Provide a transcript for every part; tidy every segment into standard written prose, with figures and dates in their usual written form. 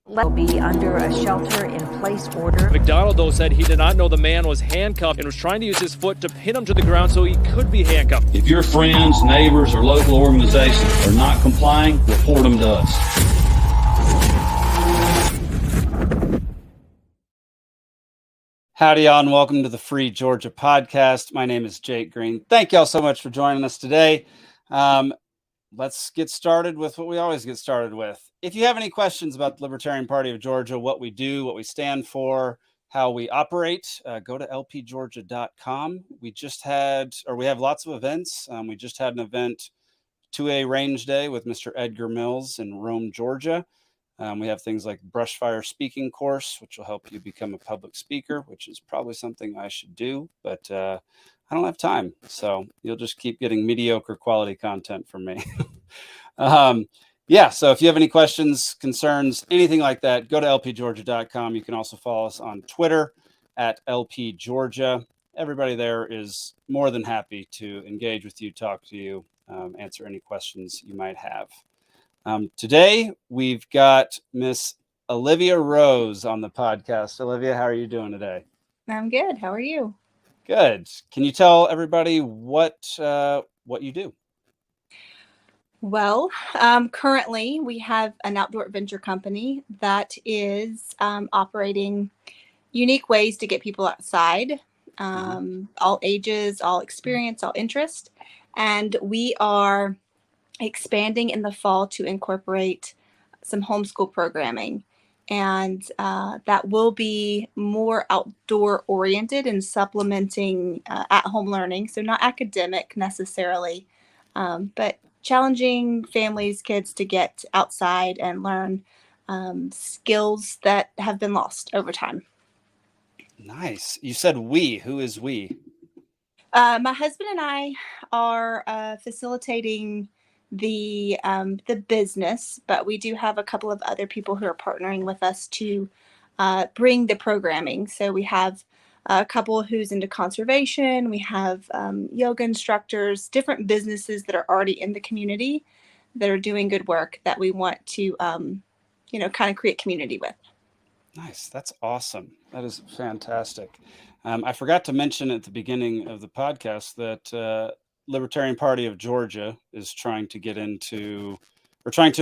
Will be under a shelter-in-place order. McDonald, though, said he did not know the man was handcuffed and was trying to use his foot to pin him to the ground so he could be handcuffed. If your friends, neighbors, or local organizations are not complying, report them to us. Howdy, y'all, and welcome to the Free Georgia Podcast. My name is Jake Green. Thank y'all so much for joining us today. Let's get started with what we always get started with. If you have any questions about the Libertarian Party of Georgia, what we do, what we stand for, how we operate, go to lpgeorgia.com. We have lots of events. We just had an event, 2A Range Day with Mr. Edgar Mills in Rome, Georgia. We have things like Brushfire Speaking Course, which will help you become a public speaker, which is probably something I should do, but I don't have time. So you'll just keep getting mediocre quality content from me. So if you have any questions, concerns, anything like that, go to lpgeorgia.com. You can also follow us on Twitter at lpgeorgia. Everybody there is more than happy to engage with you, talk to you, answer any questions you might have. Today, we've got Miss Olivia Rose on the podcast. Olivia, how are you doing today? I'm good. How are you? Good. Can you tell everybody what you do? Well, currently we have an outdoor adventure company that is operating unique ways to get people outside, all ages, all experience, all interest. And we are expanding in the fall to incorporate some homeschool programming. And that will be more outdoor oriented and supplementing at-home learning. So not academic necessarily, but challenging families, kids to get outside and learn skills that have been lost over time. Nice. You said we. Who is we? My husband and I are facilitating the business, but we do have a couple of other people who are partnering with us to bring the programming. So we have a couple who's into conservation. We have yoga instructors, different businesses that are already in the community that are doing good work that we want to, kind of create community with. Nice. That's awesome. That is fantastic. I forgot to mention at the beginning of the podcast that Libertarian Party of Georgia is trying to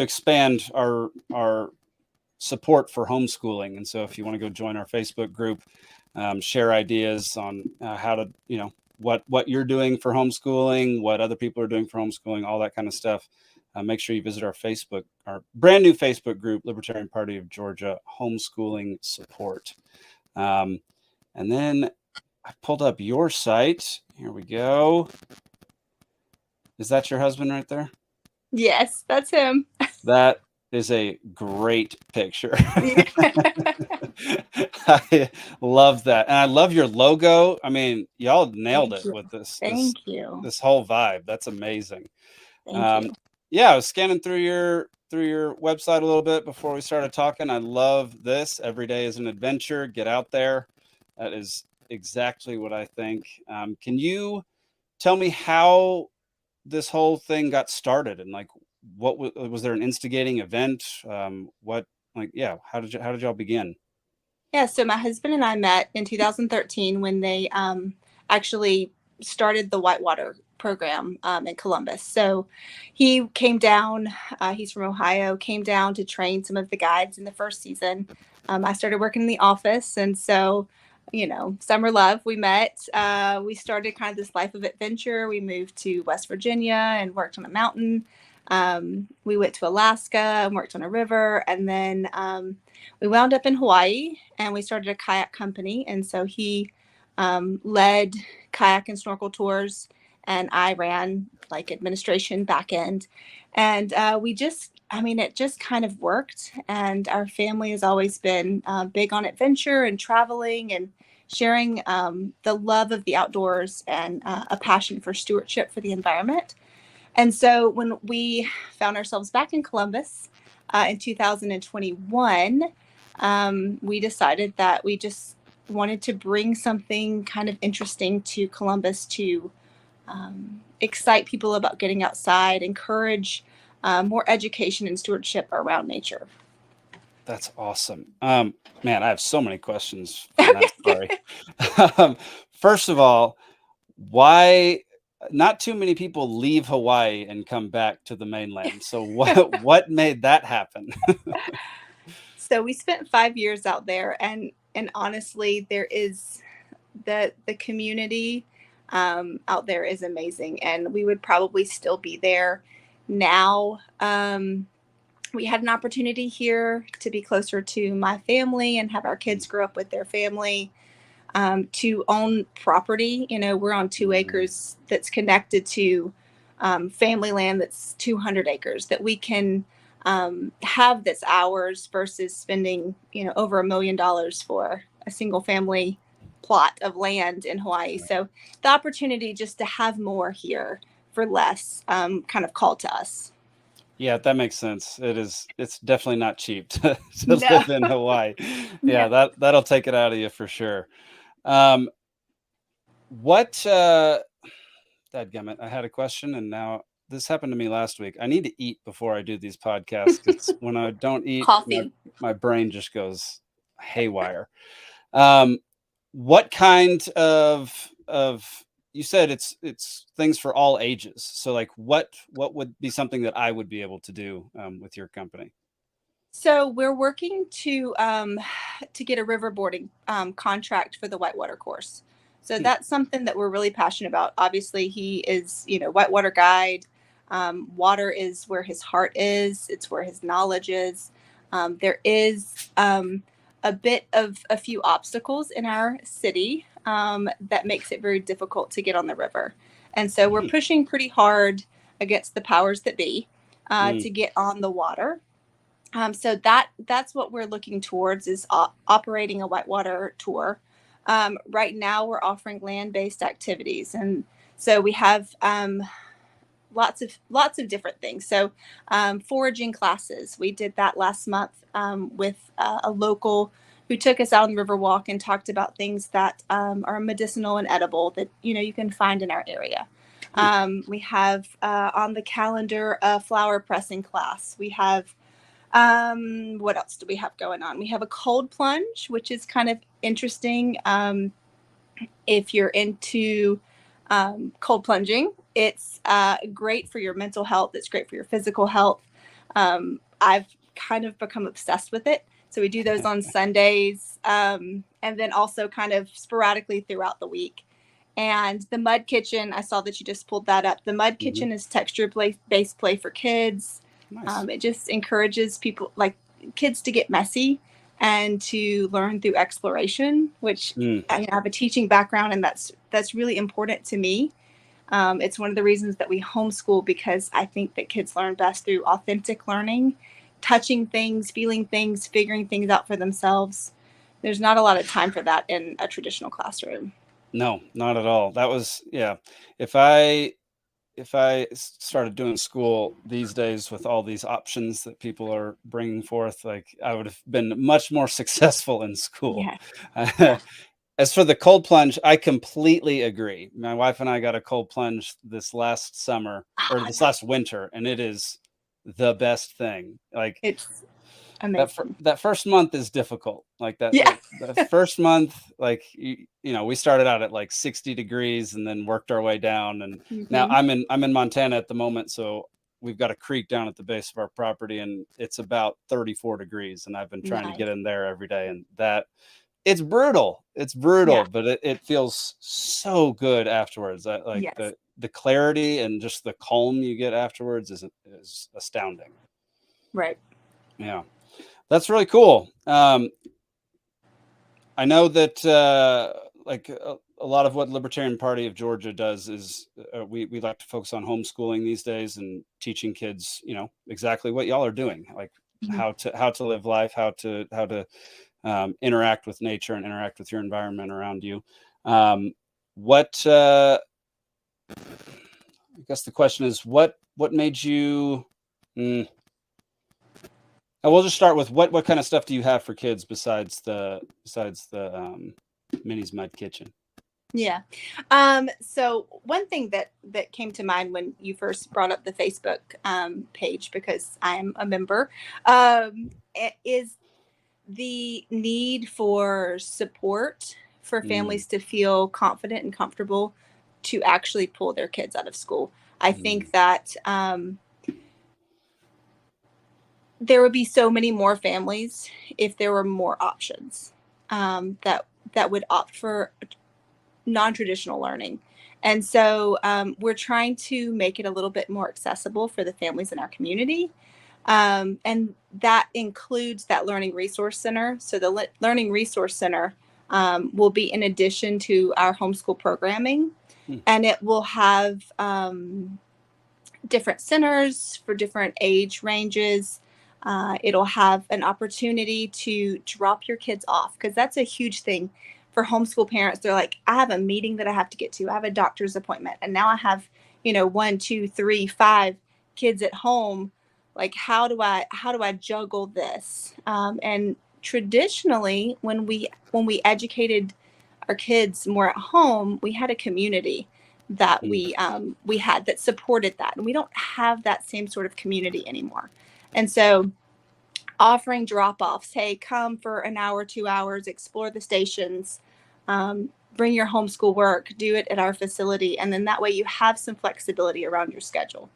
expand our support for homeschooling. And so if you want to go join our Facebook group, share ideas on how to, what you're doing for homeschooling, what other people are doing for homeschooling, all that kind of stuff. Make sure you visit our brand new Facebook group, Libertarian Party of Georgia Homeschooling Support. And then I pulled up your site. Here we go. Is that your husband right there? Yes, that's him. That is a great picture. I love that. And I love your logo. I mean, y'all nailed it with this. Thank you. This whole vibe. That's amazing. Thank you. Yeah, I was scanning through your website a little bit before we started talking. I love this. Every day is an adventure. Get out there. That is exactly what I think. Can you tell me how this whole thing got started, and like what was there an instigating event? How did y'all begin? Yeah, so my husband and I met in 2013 when they actually started the Whitewater program in Columbus. So he came down, he's from Ohio, came down to train some of the guides in the first season. I started working in the office, and so summer love, we met. We started kind of this life of adventure. We moved to West Virginia and worked on a mountain. We went to Alaska and worked on a river. And then we wound up in Hawaii and we started a kayak company. And so he led kayak and snorkel tours, and I ran like administration back end. And it just kind of worked. And our family has always been big on adventure and traveling and sharing the love of the outdoors and a passion for stewardship for the environment. And so when we found ourselves back in Columbus in 2021, we decided that we just wanted to bring something kind of interesting to Columbus to excite people about getting outside, encourage more education and stewardship around nature. That's awesome. Man, I have so many questions from that story. First of all, why not too many people leave Hawaii and come back to the mainland? So what made that happen? So we spent 5 years out there, and honestly, there is the community out there is amazing, and we would probably still be there now. We had an opportunity here to be closer to my family and have our kids grow up with their family, to own property. You know, we're on 2 acres that's connected to family land that's 200 acres that we can have that's ours versus spending, over $1 million for a single family plot of land in Hawaii. So the opportunity just to have more here for less kind of called to us. Yeah, that makes sense. It's definitely not cheap to No. live in Hawaii. Yeah, that'll take it out of you for sure. Dadgummit, I had a question, and now this happened to me last week. I need to eat before I do these podcasts, because when I don't eat, my brain just goes haywire. What kind of you said it's things for all ages. So like what would be something that I would be able to do with your company? So we're working to get a riverboarding contract for the whitewater course. So that's something that we're really passionate about. Obviously, he is, whitewater guide. Water is where his heart is. It's where his knowledge is. There is a bit of a few obstacles in our city that makes it very difficult to get on the river. And so we're pushing pretty hard against the powers that be to get on the water. So that's what we're looking towards, is operating a whitewater tour. Right now we're offering land-based activities. And so we have lots of different things. So foraging classes, we did that last month with a local who took us out on the Riverwalk and talked about things that are medicinal and edible that, you can find in our area. We have on the calendar a flower pressing class. We have what else do we have going on? We have a cold plunge, which is kind of interesting. If you're into cold plunging, it's great for your mental health. It's great for your physical health. I've kind of become obsessed with it. So we do those on Sundays, and then also kind of sporadically throughout the week. And the mud kitchen, I saw that you just pulled that up. The mud kitchen is texture-based play for kids. Nice. It just encourages people, like kids, to get messy and to learn through exploration, which I have a teaching background, and that's really important to me. It's one of the reasons that we homeschool, because I think that kids learn best through authentic learning, touching things, feeling things, figuring things out for themselves. There's not a lot of time for that in a traditional classroom. No, not at all. That was, if I started doing school these days with all these options that people are bringing forth, like I would have been much more successful in school. Yeah. As for the cold plunge, I completely agree. My wife and I got a cold plunge this last summer, or this last winter, and it is the best thing. Like, it's amazing. That first month is difficult. Like that, the first month, like, we started out at like 60 degrees and then worked our way down. And now I'm in Montana at the moment. So we've got a creek down at the base of our property, and it's about 34 degrees. And I've been trying to get in there every day, and it's brutal. It's brutal, but it feels so good afterwards. The clarity and just the calm you get afterwards is astounding. Right. Yeah. That's really cool. I know that a lot of what Libertarian Party of Georgia does is we like to focus on homeschooling these days and teaching kids, exactly what y'all are doing, like how to live life, how to interact with nature and interact with your environment around you. I guess the question is, what made you? We'll just start with what kind of stuff do you have for kids besides the Minnie's Mud Kitchen? Yeah. So one thing that came to mind when you first brought up the Facebook page, because I'm a member, is the need for support for families to feel confident and comfortable to actually pull their kids out of school. I think that there would be so many more families if there were more options that would opt for non-traditional learning. And so we're trying to make it a little bit more accessible for the families in our community. And that includes that Learning Resource Center. So the Learning Resource Center will be in addition to our homeschool programming, and it will have different centers for different age ranges. It'll have an opportunity to drop your kids off, because that's a huge thing for homeschool parents. They're like, I have a meeting that I have to get to. I have a doctor's appointment, and now I have, 1, 2, 3, 5 kids at home. Like, how do I juggle this? And traditionally, when we educated our kids more at home, we had a community that we had that supported that, and we don't have that same sort of community anymore. And so offering drop-offs, hey, come for an hour, 2 hours, explore the stations, bring your homeschool work, do it at our facility, and then that way you have some flexibility around your schedule.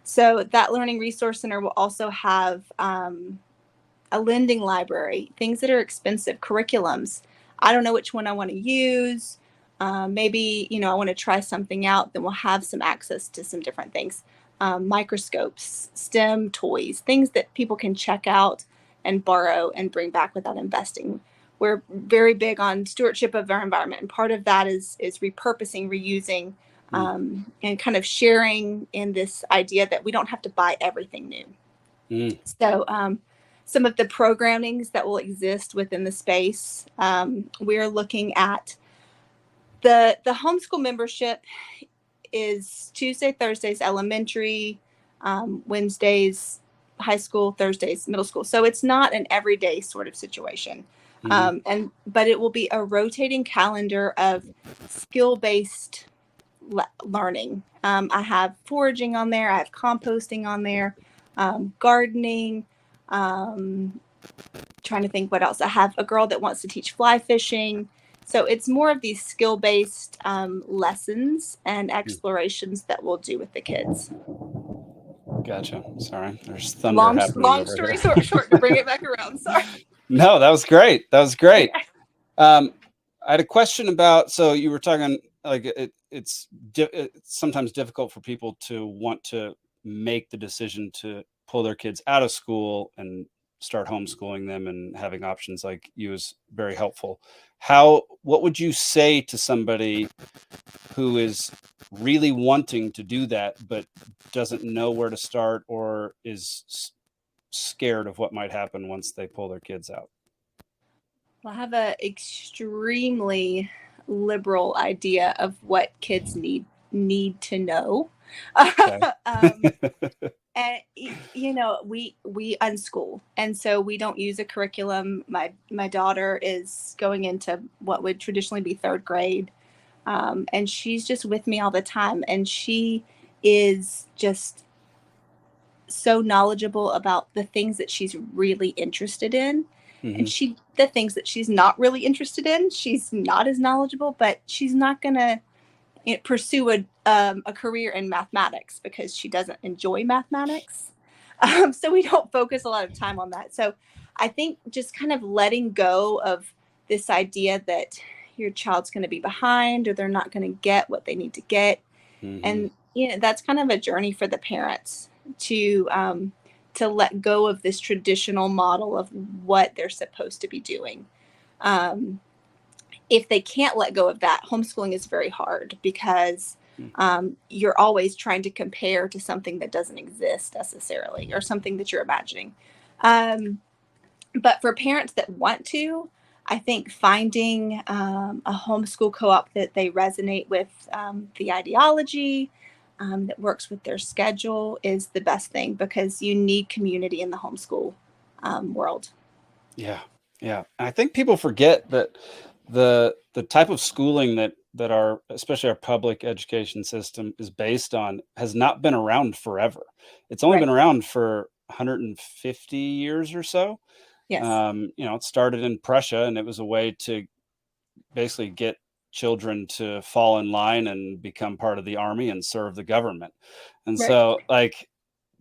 So that Learning Resource Center will also have a lending library, things that are expensive, curriculums. I don't know which one I want to use. Maybe, I want to try something out. Then we'll have some access to some different things. Microscopes, STEM toys, things that people can check out and borrow and bring back without investing. We're very big on stewardship of our environment. And part of that is repurposing, reusing, and kind of sharing in this idea that we don't have to buy everything new. So some of the programmings that will exist within the space, we're looking at the homeschool membership is Tuesday, Thursdays, elementary, Wednesdays, high school, Thursdays, middle school. So it's not an everyday sort of situation. But it will be a rotating calendar of skill-based learning. I have foraging on there. I have composting on there, gardening, trying to think what else. I have a girl that wants to teach fly fishing. So it's more of these skill-based lessons and explorations that we'll do with the kids. Gotcha. Sorry, there's thunder happening. Long story short, to bring it back around. Sorry. No, that was great. That was great. I had a question about, so you were talking like it's sometimes difficult for people to want to make the decision to pull their kids out of school and start homeschooling them, and having options like you is very helpful. What would you say to somebody who is really wanting to do that, but doesn't know where to start, or is scared of what might happen once they pull their kids out? Well, I have an extremely liberal idea of what kids need to know. Okay. And we unschool, and so we don't use a curriculum. My daughter is going into what would traditionally be 3rd grade, and she's just with me all the time, and she is just so knowledgeable about the things that she's really interested in. And the things that she's not really interested in, she's not as knowledgeable, but she's not going to pursue a career in mathematics because she doesn't enjoy mathematics. So we don't focus a lot of time on that. So I think just kind of letting go of this idea that your child's going to be behind, or they're not going to get what they need to get. And, that's kind of a journey for the parents to let go of this traditional model of what they're supposed to be doing. If they can't let go of that, homeschooling is very hard, because you're always trying to compare to something that doesn't exist necessarily, or something that you're imagining. But for parents that want to, I think finding a homeschool co-op that they resonate with, the ideology, that works with their schedule, is the best thing, because you need community in the homeschool world. Yeah. And I think people forget that the type of schooling that our, especially our public education system, is based on has not been around forever. It's only been around for 150 years or so. Yes. It started in Prussia, and it was a way to basically get children to fall in line and become part of the army and serve the government. And Right. so, like,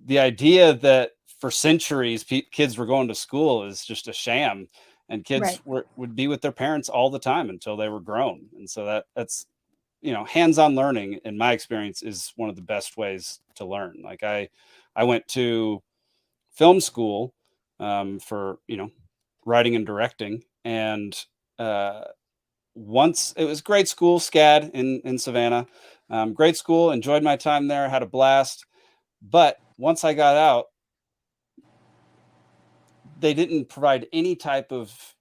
the idea that for centuries kids were going to school is just a sham, and kids Right. would be with their parents all the time until they were grown. And so that's hands-on learning, in my experience, is one of the best ways to learn. Like, I went to film school for writing and directing, and once it was great school, SCAD in Savannah. Great school, enjoyed my time there, had a blast. But once I got out, they didn't provide any type of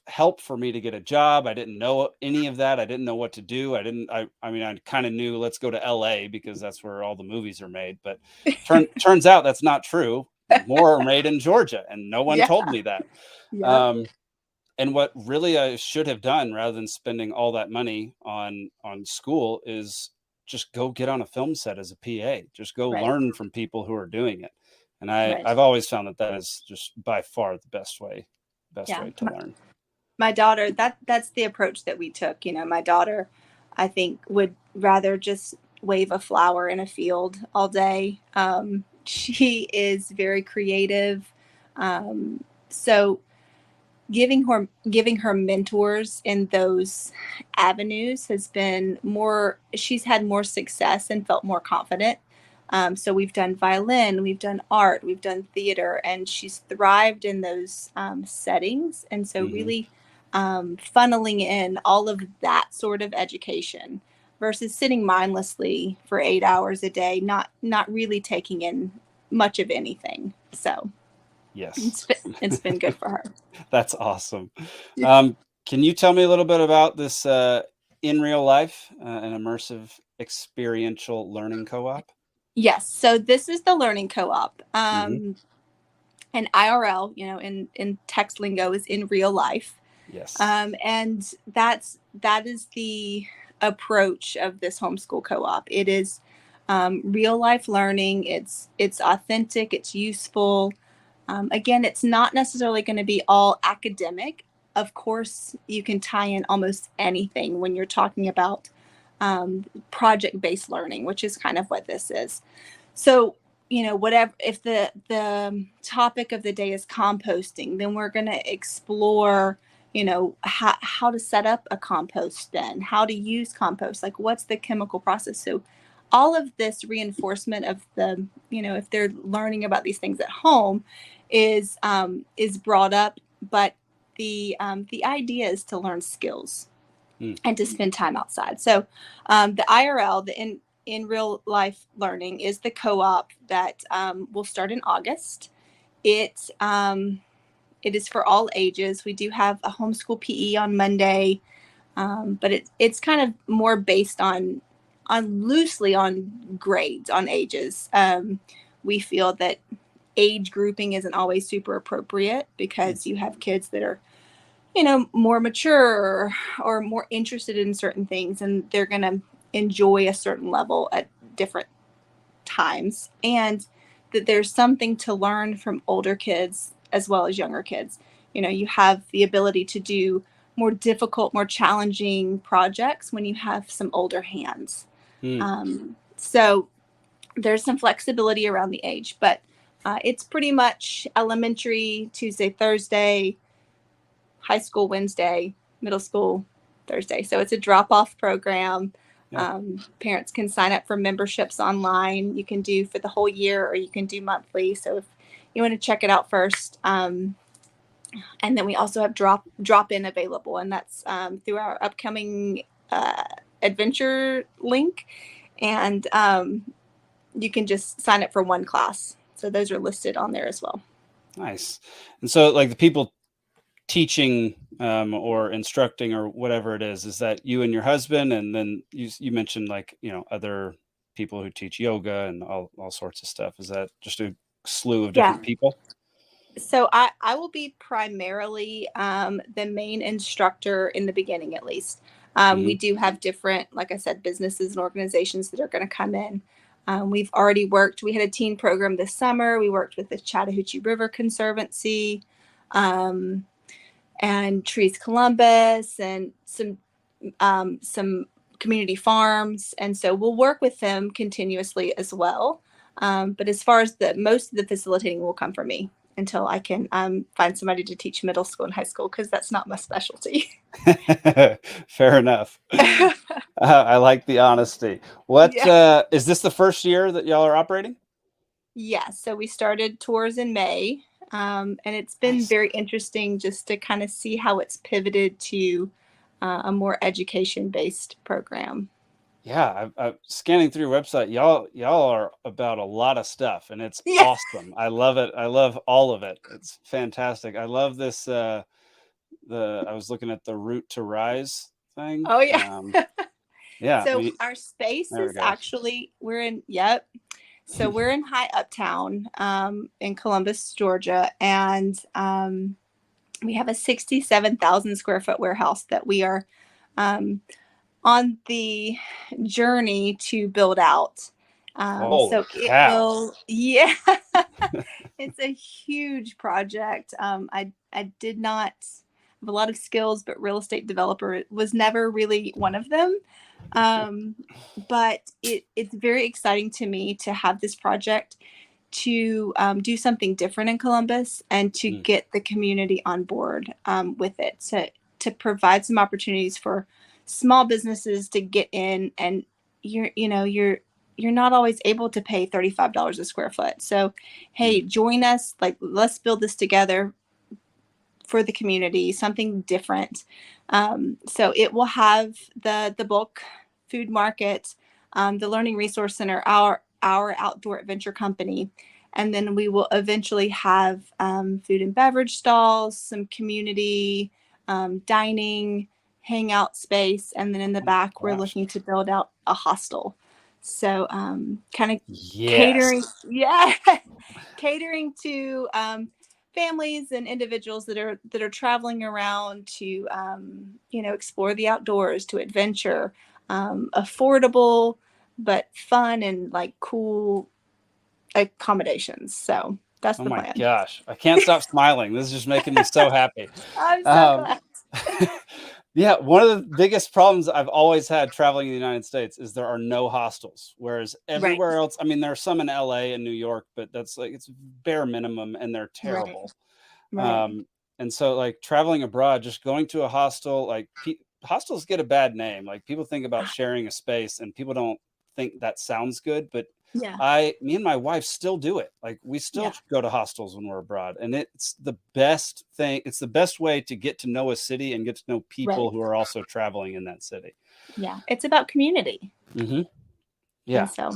help for me to get a job. I didn't know any of that. I didn't know what to do. I mean, I kind of knew, let's go to LA because that's where all the movies are made. But turns out that's not true. More are made in Georgia, and no one Yeah. told me that. Yep. And what really I should have done, rather than spending all that money on school, is just go get on a film set as a PA. Just go Right. learn from people who are doing it. And Right. I've always found that is just by far the best way Yeah. to learn. My daughter, that's the approach that we took. My daughter, I think, would rather just wave a flower in a field all day. She is very creative. So giving her mentors in those avenues has been more, she's had more success and felt more confident. So we've done violin, we've done art, we've done theater, and she's thrived in those settings. And so really funneling in all of that sort of education versus sitting mindlessly for 8 hours a day, not really taking in much of anything. So yes, it's been good for her. That's awesome. Can you tell me a little bit about this in real life, an immersive experiential learning co-op? Yes. So this is the learning co-op. And IRL, in text lingo, is in real life. Yes. And that is the approach of this homeschool co-op. It is real life learning. It's authentic. It's useful. Again, it's not necessarily going to be all academic. Of course, you can tie in almost anything when you're talking about project-based learning, which is kind of what this is. So, whatever, if the topic of the day is composting, then we're going to explore, how to set up a compost bin, how to use compost, like what's the chemical process. So all of this reinforcement of the, if they're learning about these things at home is brought up, but the idea is to learn skills and to spend time outside. So the IRL, the in real life learning, is the co-op that will start in August. It is for all ages. We do have a homeschool PE on Monday, but it's kind of more based on loosely on grades, on ages. We feel that age grouping isn't always super appropriate because you have kids that are, more mature or more interested in certain things, and they're going to enjoy a certain level at different times, and that there's something to learn from older kids as well as younger kids. You have the ability to do more difficult, more challenging projects when you have some older hands. So there's some flexibility around the age, but it's pretty much elementary Tuesday, Thursday, high school Wednesday, middle school Thursday. So it's a drop-off program. Yeah. Parents can sign up for memberships online. You can do for the whole year, or you can do monthly. So if you want to check it out first. And then we also have drop-in available, and that's through our upcoming adventure link. And you can just sign up for one class. So those are listed on there as well. Nice. And so, like, the people teaching or instructing or whatever it is that you and your husband, and then you mentioned, like, other people who teach yoga and all sorts of stuff. Is that just a slew of different people? So I will be primarily the main instructor in the beginning, at least. We do have different, like I said, businesses and organizations that are going to come in. We've already we had a teen program this summer. We worked with the Chattahoochee River Conservancy. and Trees Columbus, and some community farms. And so we'll work with them continuously as well. But as far as most of the facilitating will come from me until I can find somebody to teach middle school and high school, because that's not my specialty. Fair enough. I like the honesty. What is this the first year that y'all are operating? Yeah, so we started tours in May, and it's been very interesting just to kind of see how it's pivoted to a more education-based program. Yeah, I'm scanning through your website. Y'all are about a lot of stuff, and it's awesome. I love it. I love all of it. It's fantastic. I love this. I was looking at the Route to Rise thing. Oh yeah. Yeah. So our space is actually So we're in High Uptown in Columbus, Georgia, and we have a 67,000 square foot warehouse that we are on the journey to build out. So it will, it's a huge project. I did not have a lot of skills, but real estate developer was never really one of them. But it's very exciting to me to have this project to do something different in Columbus and to get the community on board with it, to provide some opportunities for small businesses to get in. And you're not always able to pay $35 a square foot. So, hey, join us. Like, let's build this together for the community, something different. So it will have the bulk food market, the Learning Resource Center, our outdoor adventure company, and then we will eventually have food and beverage stalls, some community dining, hangout space, and then in the back we're looking to build out a hostel. So kind of catering to families and individuals that are traveling around to explore the outdoors, to adventure, affordable but fun and like cool accommodations. So that's the plan. Oh my gosh, I can't stop smiling. This is just making me so happy. I'm so glad. Yeah, one of the biggest problems I've always had traveling in the United States is there are no hostels, whereas everywhere else, I mean, there are some in LA and New York, but that's like, it's bare minimum and they're terrible. Right. And so like traveling abroad, just going to a hostel, like hostels get a bad name. Like people think about sharing a space and people don't think that sounds good, but me and my wife still do it. Like we still go to hostels when we're abroad, and it's the best thing. It's the best way to get to know a city and get to know people who are also traveling in that city. Yeah. It's about community. Mm-hmm. Yeah. And so,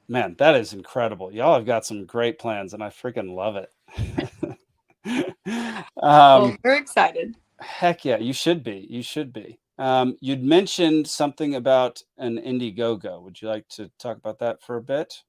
man, that is incredible. Y'all have got some great plans and I freaking love it. well, we're excited. Heck yeah. You should be. You'd mentioned something about an Indiegogo. Would you like to talk about that for a bit?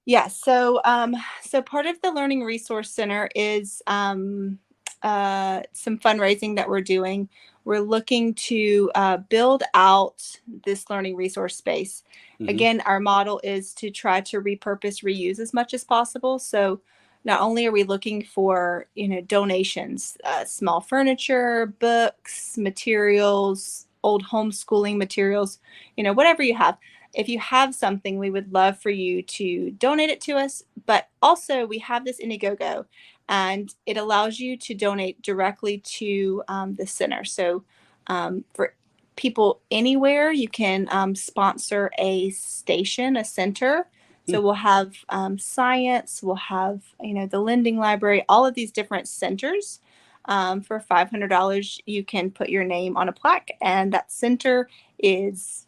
Yeah. So part of the Learning Resource Center is some fundraising that we're doing. We're looking to build out this learning resource space. Mm-hmm. Again, our model is to try to repurpose, reuse as much as possible. So not only are we looking for, donations, small furniture, books, materials, old homeschooling materials, whatever you have. If you have something, we would love for you to donate it to us. But also we have this Indiegogo, and it allows you to donate directly to the center. So for people anywhere, you can sponsor a station, a center. So we'll have science, we'll have, the lending library, all of these different centers. For $500, you can put your name on a plaque, and that center is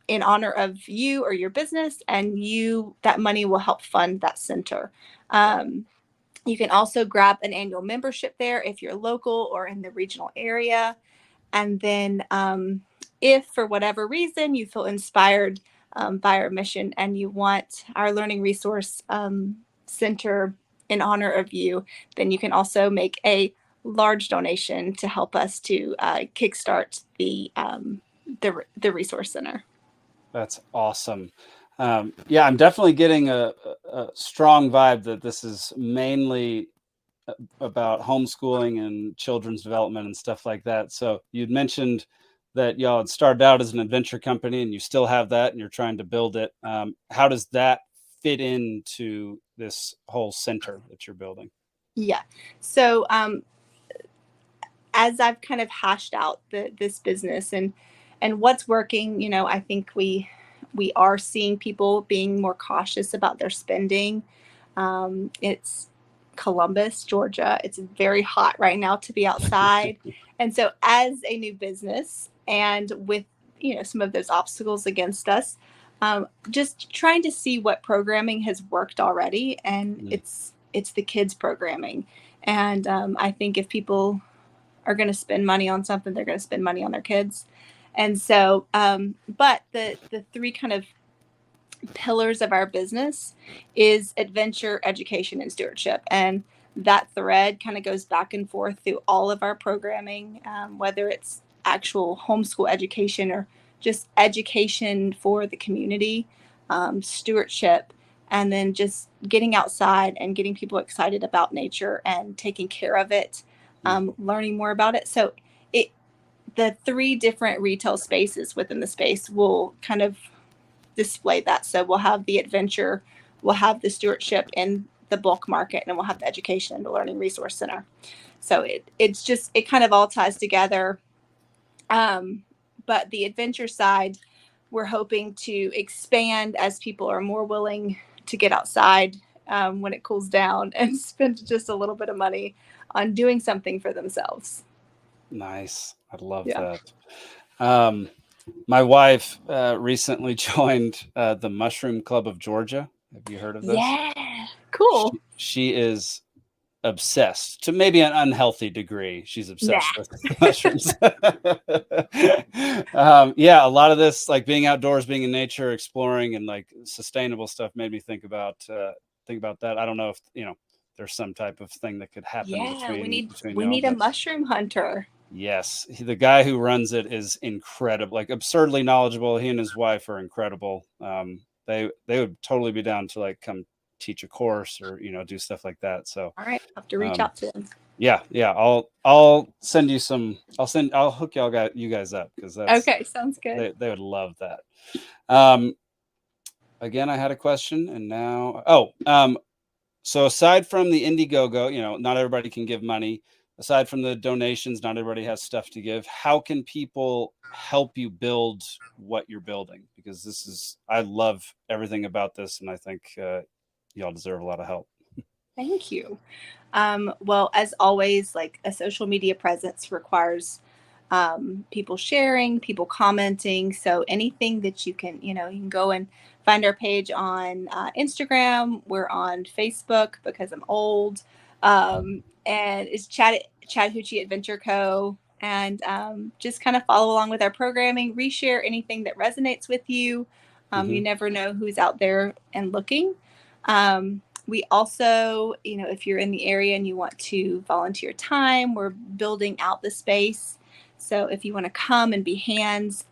in honor of you or your business, and that money will help fund that center. You can also grab an annual membership there if you're local or in the regional area. And then if for whatever reason you feel inspired by our mission and you want our Learning Resource Center in honor of you, then you can also make a large donation to help us to kickstart the Resource Center. That's awesome. I'm definitely getting a strong vibe that this is mainly about homeschooling and children's development and stuff like that. So you'd mentioned that y'all had started out as an adventure company and you still have that and you're trying to build it. How does that fit into this whole center that you're building? Yeah. So as I've kind of hashed out this business and what's working, you know, I think we are seeing people being more cautious about their spending. It's Columbus, Georgia. It's very hot right now to be outside. And so as a new business and with, you know, some of those obstacles against us, just trying to see what programming has worked already. And it's the kids programming. And I think if people are going to spend money on something, they're going to spend money on their kids. And so, but the three kind of pillars of our business is adventure, education, and stewardship. And that thread kind of goes back and forth through all of our programming, whether it's actual homeschool education or just education for the community, stewardship, and then just getting outside and getting people excited about nature and taking care of it, learning more about it. So the three different retail spaces within the space will kind of display that. So we'll have the adventure, we'll have the stewardship in the bulk market, and we'll have the education and the learning resource center. So it kind of all ties together. But the adventure side, we're hoping to expand as people are more willing to get outside when it cools down and spend just a little bit of money on doing something for themselves. Nice. I love that. My wife recently joined the Mushroom Club of Georgia. Have you heard of this? Yeah, cool. She is obsessed, to maybe an unhealthy degree. She's obsessed with mushrooms. Yeah, a lot of this, like being outdoors, being in nature, exploring, and like sustainable stuff, made me think about that. I don't know if there's some type of thing that could happen. Yeah, between we need a mushroom hunter. Yes, the guy who runs it is incredible, like absurdly knowledgeable. He and his wife are incredible. They would totally be down to like come teach a course or do stuff like that. So all right, I'll have to reach out to him. Yeah, I'll send you some. I'll hook you guys up because that's okay. Sounds good. They would love that. Again, I had a question, and now so aside from the Indiegogo, not everybody can give money. Aside from the donations, not everybody has stuff to give. How can people help you build what you're building? Because I love everything about this, and I think y'all deserve a lot of help. Thank you. Well, as always, like a social media presence requires people sharing, people commenting. So anything that you can go and find our page on Instagram. We're on Facebook because I'm old. And it's Chattahoochee Adventure Co. And just kind of follow along with our programming, reshare anything that resonates with you. You never know who's out there and looking. We also, if you're in the area and you want to volunteer time, we're building out the space. So if you want to come and be hands,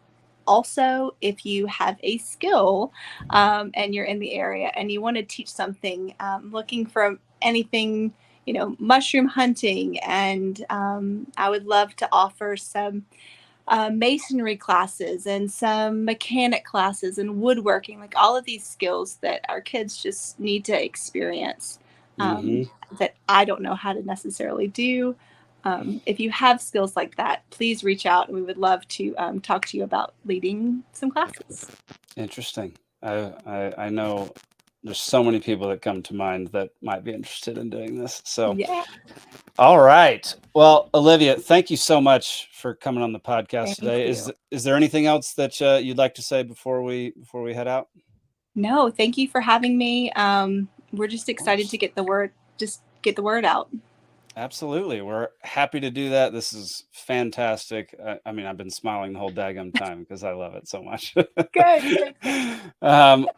also, if you have a skill and you're in the area and you want to teach something, looking for anything, mushroom hunting, and I would love to offer some masonry classes and some mechanic classes and woodworking, like all of these skills that our kids just need to experience that I don't know how to necessarily do. If you have skills like that, please reach out and we would love to talk to you about leading some classes. Interesting. I know there's so many people that come to mind that might be interested in doing this. So, yeah. All right. Well, Olivia, thank you so much for coming on the podcast today. Is there anything else that you'd like to say before we head out? No, thank you for having me. We're just excited to get the word out. Absolutely. We're happy to do that. This is fantastic. I mean, I've been smiling the whole daggum time because I love it so much. Good.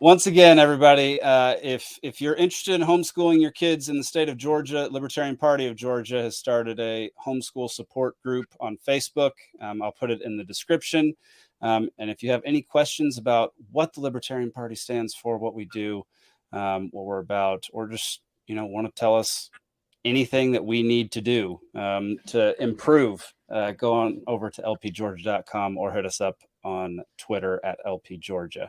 Once again, everybody, if you're interested in homeschooling your kids in the state of Georgia, Libertarian Party of Georgia has started a homeschool support group on Facebook. I'll put it in the description. And if you have any questions about what the Libertarian Party stands for, what we do, what we're about, or just, want to tell us anything that we need to do to improve, go on over to lpgeorgia.com or hit us up on Twitter at lpgeorgia.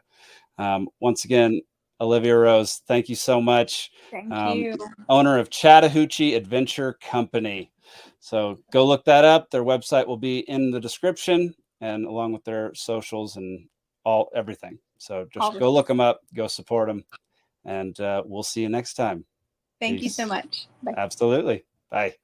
Once again, Olivia Rose, thank you so much. Thank you. Owner of Chattahoochee Adventure Company. So go look that up. Their website will be in the description, and along with their socials and everything. So just go look them up, go support them, and we'll see you next time. Thank you Peace. so much. Bye. Absolutely. Bye.